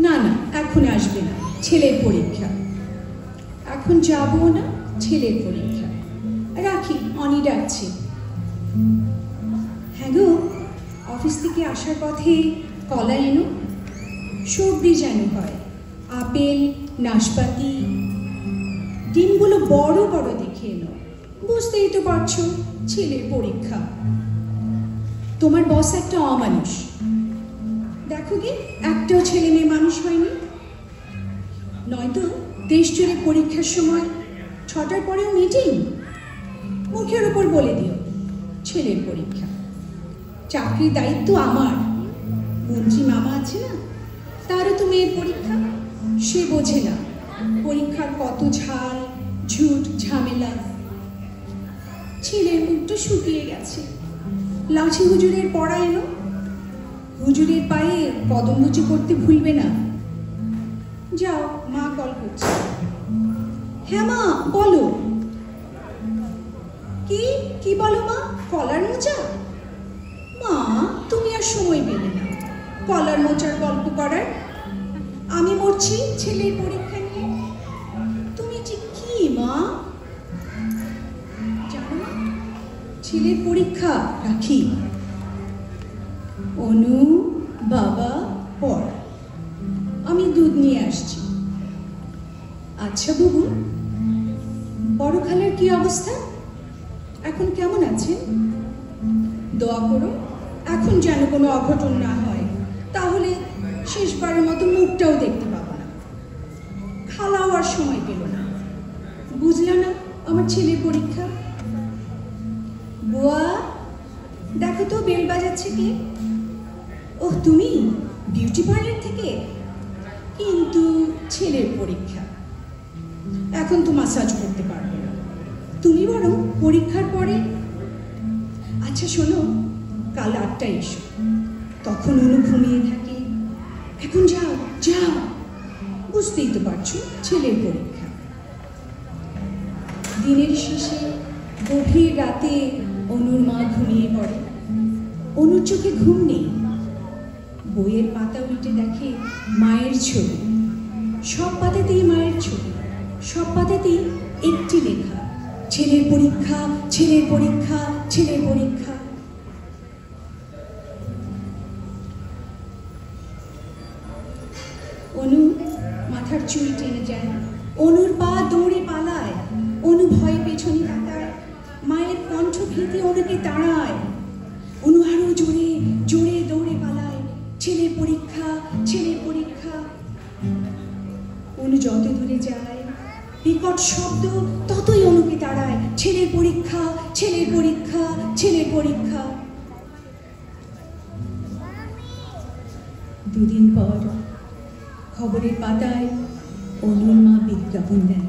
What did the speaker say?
না না, এখন আসবে না, ছেলের পরীক্ষা। এখন যাবো না, ছেলের পরীক্ষা। রাখি, অনি ডাকছে। হ্যাঁ গো, অফিস থেকে আসার পথে কলা এনো, সবজি যেন হয়, আপেল, নাশপাতি, ডিমগুলো বড় বড় দেখে এনো। বুঝতেই তো পারছো, ছেলের পরীক্ষা। তোমার বস একটা অমানুষ। দেখো কি, একটাও ছেলে মেয়ে মানুষ হয়নি। নয়তো দেশ জুড়ে পরীক্ষার সময় 6টার পরেও মিটিং। মুখের ওপর বলে দিও ছেলের পরীক্ষা। চাকরির দায়িত্ব আমার। মন্ত্রী মামা আছে না, তারও তো মেয়ের পরীক্ষা। সে বোঝে না পরীক্ষার কত ঝাল, ঝুট, ঝামেলা। ছেলের মুখটা শুকিয়ে গেছে। লাঠি হুজুরের পড়া এলো। হুজুরের পায়ে কদম মুচি করতে ভুলবে না। যাও, মা কল করছে। হ্যাঁ মা, বলো। কি বলো মা? কলার মোচা? মা, তুমি আর সময় পেলে না কলার মোচার গল্প করার। আমি মরছি ছেলের পরীক্ষা নিয়ে। তুমি ঠিক কি মা? জানো না, ছেলের পরীক্ষা। রাখি। অনু, বাবা, পড়। আমি দুধ নিয়ে আসছি। আচ্ছা বাবু, বড় খালার কি অবস্থা? এখন কেমন আছেন? দোয়া করো এখন যেন কোনো অঘটন না হয়, তাহলে শেষবারের মতো মুখটাও দেখতে পাবো না। খালাও আর সময় পেল না। বুঝলা না আমার ছেলের পরীক্ষা? বুয়া, দেখো তো বেল বাজাচ্ছে কে? ওহ, তুমি বিউটি পার্লার থেকে? কিন্তু ছেলের পরীক্ষা, এখন তো মাসাজ করতে পারবে না। তুমি বরং পরীক্ষার পরে। আচ্ছা শোনো, কাল 8টায় এসো, তখন অনু ঘুমিয়ে থাকে। এখন যাও যাও, বুঝতেই তো পারছো ছেলের পরীক্ষা। দিনের শেষে গভীর রাতে অনুর মা ঘুমিয়ে পড়ে। অনুর চোখে ঘুম নেই। বইয়ের পাতা উল্টে দেখে মায়ের ছবি। সব পাতাতেই মায়ের ছবি, সব পাতাতেই একটি লেখা, ছেলের পরীক্ষা, ছেলের পরীক্ষা, ছেলের পরীক্ষা। অনু মাথার চুল টেনে যায়। অনুর পা দৌড়ে পালায়। অনু ভয়ে পেছনে তাকায়। মায়ের কণ্ঠ ভীতি অনুকে তাড়ায়। অনু আরো জোরে জোরে দৌড়ে পালায়। ছেলের পরীক্ষা, ছেলের পরীক্ষা। অনু যত দূরে যায়, বিকট শব্দ ততই অনুকে তাড়ায়। ছেলের পরীক্ষা, ছেলের পরীক্ষা, ছেলের পরীক্ষা। দুদিন পর খবরের পাতায় অনুর মা বিজ্ঞাপন দেয়।